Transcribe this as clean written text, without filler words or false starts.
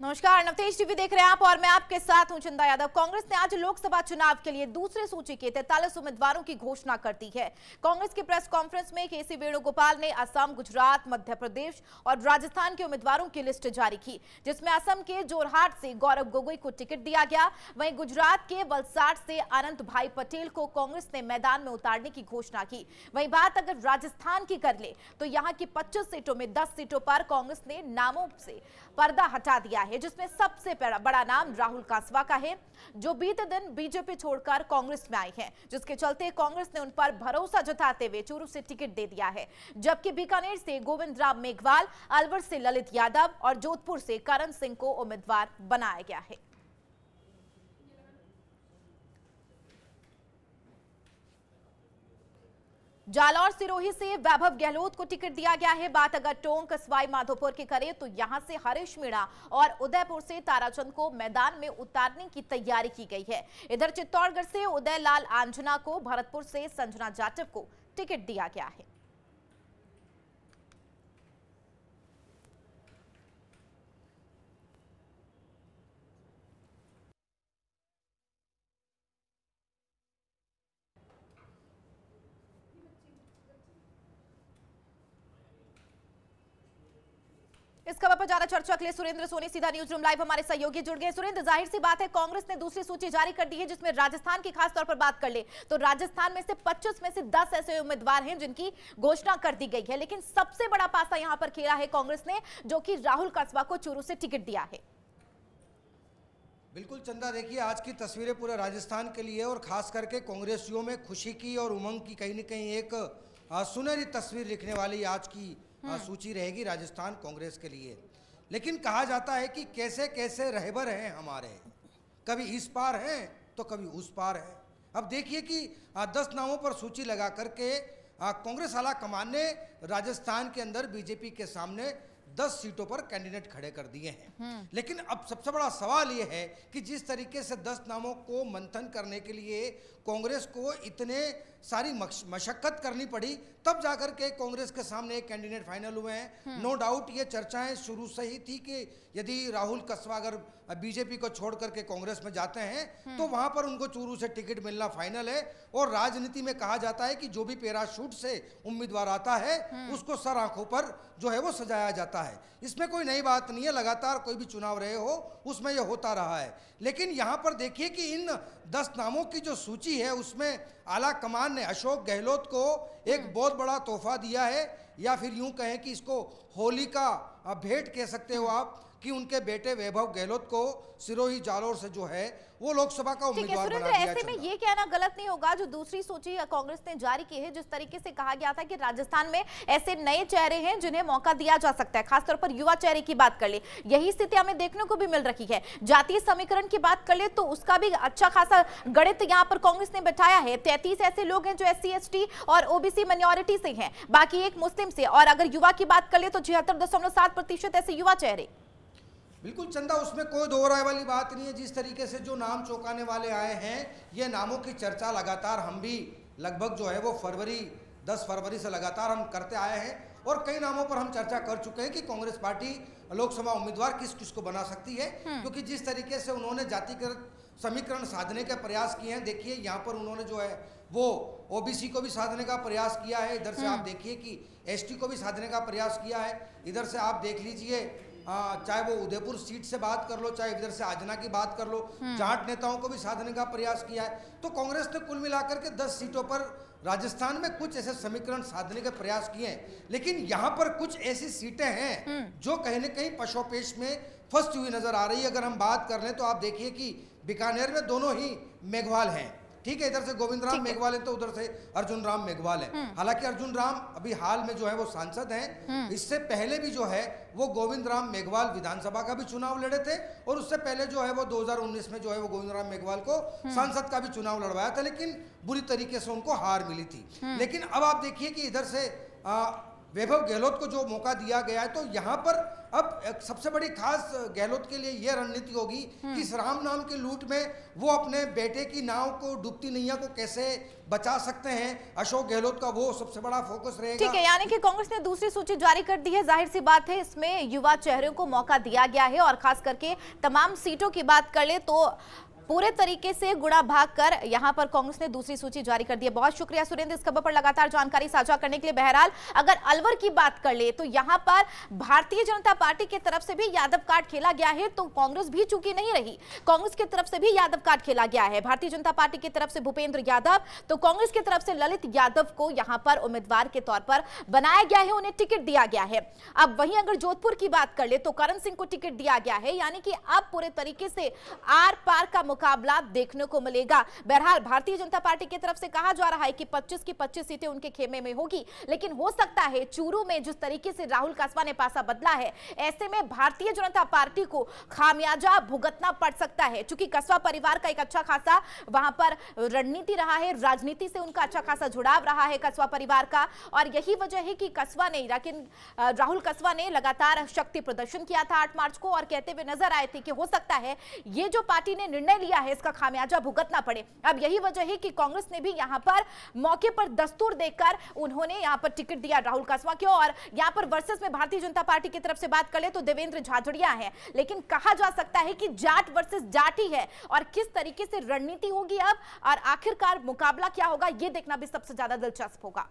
नमस्कार, नवतेज टीवी देख रहे हैं आप और मैं आपके साथ हूं चंदा यादव। कांग्रेस ने आज लोकसभा चुनाव के लिए दूसरे सूची के 43 उम्मीदवारों की घोषणा कर दी है। कांग्रेस की प्रेस कॉन्फ्रेंस में केसी वेणुगोपाल ने असम, गुजरात, मध्य प्रदेश और राजस्थान के उम्मीदवारों की लिस्ट जारी की, जिसमें असम के जोरहाट से गौरव गोगोई को टिकट दिया गया। वहीं गुजरात के वलसाड से अनंत भाई पटेल को कांग्रेस ने मैदान में उतारने की घोषणा की। वहीं बात अगर राजस्थान की कर ले तो यहाँ की 25 सीटों में 10 सीटों पर कांग्रेस ने नामों से पर्दा हटा दिया है, जिसमें सबसे बड़ा नाम राहुल कासवा का है, जो बीते दिन बीजेपी छोड़कर कांग्रेस में आए हैं, जिसके चलते कांग्रेस ने उन पर भरोसा जताते हुए चूरू से टिकट दे दिया है। जबकि बीकानेर से गोविंद राम मेघवाल, अलवर से ललित यादव और जोधपुर से करण सिंह को उम्मीदवार बनाया गया है। जालौर सिरोही से वैभव गहलोत को टिकट दिया गया है। बात अगर टोंक सवाई माधोपुर की करें तो यहां से हरीश मीणा और उदयपुर से ताराचंद को मैदान में उतारने की तैयारी की गई है। इधर चित्तौड़गढ़ से उदय लाल आंजना को, भरतपुर से संजना जाटव को टिकट दिया गया है। इस खबर पर ज्यादा चर्चा के लिए सुरेंद्र सोनी सीधा न्यूज रूम लाइव हमारे सहयोगी जुड़ गए। सुरेंद्र, जाहिर सी बात है कांग्रेस ने दूसरी सूची जारी कर दी है, जिसमें राजस्थान की खास तौर पर बात कर ले तो राजस्थान में से 25 में से 10 ऐसे उम्मीदवार हैं जिनकी घोषणा कर दी गई है। लेकिन सबसे बड़ा पासा यहां पर खेला है कांग्रेस ने, जो कि राहुल कासवा को चूरू से टिकट दिया है। बिल्कुल चंदा, देखिए आज की तस्वीरें पूरे राजस्थान के लिए और खास करके कांग्रेसियों में खुशी की और उमंग की कहीं न कहीं एक सुनहरी तस्वीर लिखने वाली आज की सूची रहेगी राजस्थान कांग्रेस के लिए। लेकिन कहा जाता है कि कैसे कैसे रहबर हैं हमारे, कभी इस पार हैं तो कभी उस पार हैं। अब देखिए कि 10 नामों पर सूची लगा करके कांग्रेस आला कमान ने राजस्थान के अंदर बीजेपी के सामने 10 सीटों पर कैंडिडेट खड़े कर दिए हैं। लेकिन अब सबसे बड़ा सवाल यह है कि जिस तरीके से 10 नामों को मंथन करने के लिए कांग्रेस को इतने सारी मशक्कत करनी पड़ी, तब जाकर के कांग्रेस के सामने एक कैंडिडेट फाइनल हुए हैं। नो डाउट ये चर्चाएं शुरू से ही थी कि यदि राहुल कासवा अगर बीजेपी को छोड़ करके कांग्रेस में जाते हैं तो वहां पर उनको चूरू से टिकट मिलना फाइनल है। और राजनीति में कहा जाता है कि जो भी पैराशूट से उम्मीदवार आता है उसको सर आंखों पर जो है वो सजाया जाता है। इसमें कोई नई बात नहीं है, लगातार कोई भी चुनाव रहे हो उसमें यह होता रहा है। लेकिन यहाँ पर देखिए कि इन 10 नामों की जो सूची है उसमें आला कमान ने अशोक गहलोत को एक बहुत बड़ा तोहफा दिया है, या फिर यूं कहें कि इसको होली का भेंट कह सकते हो आप, कि उनके बेटे वैभव गहलोत को सिरोही जालौर से जो है वो लोकसभा का उम्मीदवार बना दिया। ऐसे में ये कहना गलत नहीं होगा, जो दूसरी सूची कांग्रेस ने जारी की है, जिस तरीके से कहा गया था कि राजस्थान में ऐसे नए चेहरे हैं जिन्हें मौका दिया जा सकता है, खासतौर पर युवा चेहरे की बात कर ले, यही स्थिति हमें देखने को भी मिल रही है। जातीय समीकरण की बात कर ले तो उसका भी अच्छा खासा गणित यहाँ पर कांग्रेस ने बैठाया है। 33 ऐसे लोग हैं जो SC ST और OBC माइनॉरिटी से हैं, बाकी एक मुस्लिम से, और अगर युवा की बात कर ले तो 76.7% ऐसे युवा चेहरे। बिल्कुल चंदा, उसमें कोई दो राय वाली बात नहीं है। जिस तरीके से जो नाम चौंकाने वाले आए हैं, ये नामों की चर्चा लगातार हम भी लगभग जो है वो 10 फरवरी से लगातार हम करते आए हैं और कई नामों पर हम चर्चा कर चुके हैं कि कांग्रेस पार्टी लोकसभा उम्मीदवार किस किस को बना सकती है। क्योंकि जिस तरीके से उन्होंने जातिगत समीकरण साधने के प्रयास किए हैं, देखिए यहाँ पर उन्होंने जो है वो OBC को भी साधने का प्रयास किया है, इधर से आप देखिए कि ST को भी साधने का प्रयास किया है, इधर से आप देख लीजिए चाहे वो उदयपुर सीट से बात कर लो, चाहे इधर से आजना की बात कर लो, जाट नेताओं को भी साधने का प्रयास किया है। तो कांग्रेस ने कुल मिलाकर के 10 सीटों पर राजस्थान में कुछ ऐसे समीकरण साधने के प्रयास किए हैं। लेकिन यहाँ पर कुछ ऐसी सीटें हैं जो कहीं न कहीं पशोपेश में फंसी हुई नजर आ रही है। अगर हम बात कर लें तो आप देखिए कि बीकानेर में दोनों ही मेघवाल हैं, ठीक है, इधर से गोविंद राम मेघवाल है तो उधर से अर्जुन राम मेघवाल है। हालांकि अर्जुन राम अभी हाल में जो है वो सांसद हैं, इससे पहले भी जो है वो गोविंद राम मेघवाल विधानसभा का भी चुनाव लड़े थे और उससे पहले जो है वो 2019 में जो है वो गोविंद राम मेघवाल को सांसद का भी चुनाव लड़वाया था, लेकिन बुरी तरीके से उनको हार मिली थी। लेकिन अब आप देखिए कि इधर से वैभव गहलोत को जो मौका दिया गया है, तो यहाँ पर अब सबसे बड़ी खास गहलोत के लिए यह रणनीति होगी कि इस राम नाम के लूट में वो अपने बेटे की नाव को, डूबती नैया को कैसे बचा सकते हैं। अशोक गहलोत का वो सबसे बड़ा फोकस रहेगा। ठीक है, यानी कि कांग्रेस ने दूसरी सूची जारी कर दी है। जाहिर सी बात है, इसमें युवा चेहरों को मौका दिया गया है और खास करके तमाम सीटों की बात कर ले तो पूरे तरीके से गुणा भाग कर यहां पर कांग्रेस ने दूसरी सूची जारी कर दी है। बहुत शुक्रिया सुरेंद्र इस खबर पर लगातार जानकारी साझा करने के लिए। बहरहाल अगर अलवर की बात कर ले तो यहां पर भारतीय जनता पार्टी की तरफ से भी यादव कार्ड खेला गया है, तो कांग्रेस भी चूकी नहीं रही। कांग्रेस की तरफ से भी यादव कार्ड खेला गया है। भारतीय जनता पार्टी की तरफ से भूपेंद्र यादव, तो कांग्रेस की तरफ से ललित यादव को यहां पर उम्मीदवार के तौर पर बनाया गया है, उन्हें टिकट दिया गया है। अब वहीं अगर जोधपुर की बात कर ले तो करण सिंह को टिकट दिया गया है, यानी कि अब पूरे तरीके से आर पार का मुकाबला देखने को मिलेगा। बहरहाल भारतीय जनता पार्टी की तरफ से कहा जा रहा है कि 25 की 25 सीटें उनके खेमे में होगी, लेकिन हो सकता है चूरू में जिस तरीके से राहुल कस्वा ने पासा बदला है, ऐसे में भारतीय जनता पार्टी को खामियाजा भुगतना पड़ सकता है। चूंकि कस्वा परिवार का एक अच्छा खासा वहां पर रणनीति रहा है, राजनीति से उनका अच्छा खासा जुड़ाव रहा है कस्वा परिवार का, और यही वजह है कि कस्वा ने, लेकिन राहुल कस्वा ने लगातार शक्ति प्रदर्शन किया था 8 मार्च को और कहते हुए नजर आए थे कि हो सकता है ये जो पार्टी ने निर्णय लिया है इसका खामियाजा भुगतना पड़े। अब यही वजह है कि कांग्रेस ने भी यहां पर मौके पर दस्तूर देकर उन्होंने यहां पर टिकट दिया राहुल कस्वा को, और यहां पर वर्सेस में भारतीय जनता पार्टी की तरफ से बात कर ले तो देवेंद्र झाझड़िया है, लेकिन कहा जा सकता है कि जाट वर्सेस जाट ही है, और किस तरीके से रणनीति होगी अब और आखिरकार मुकाबला क्या होगा ये देखना भी सबसे ज्यादा दिलचस्प होगा।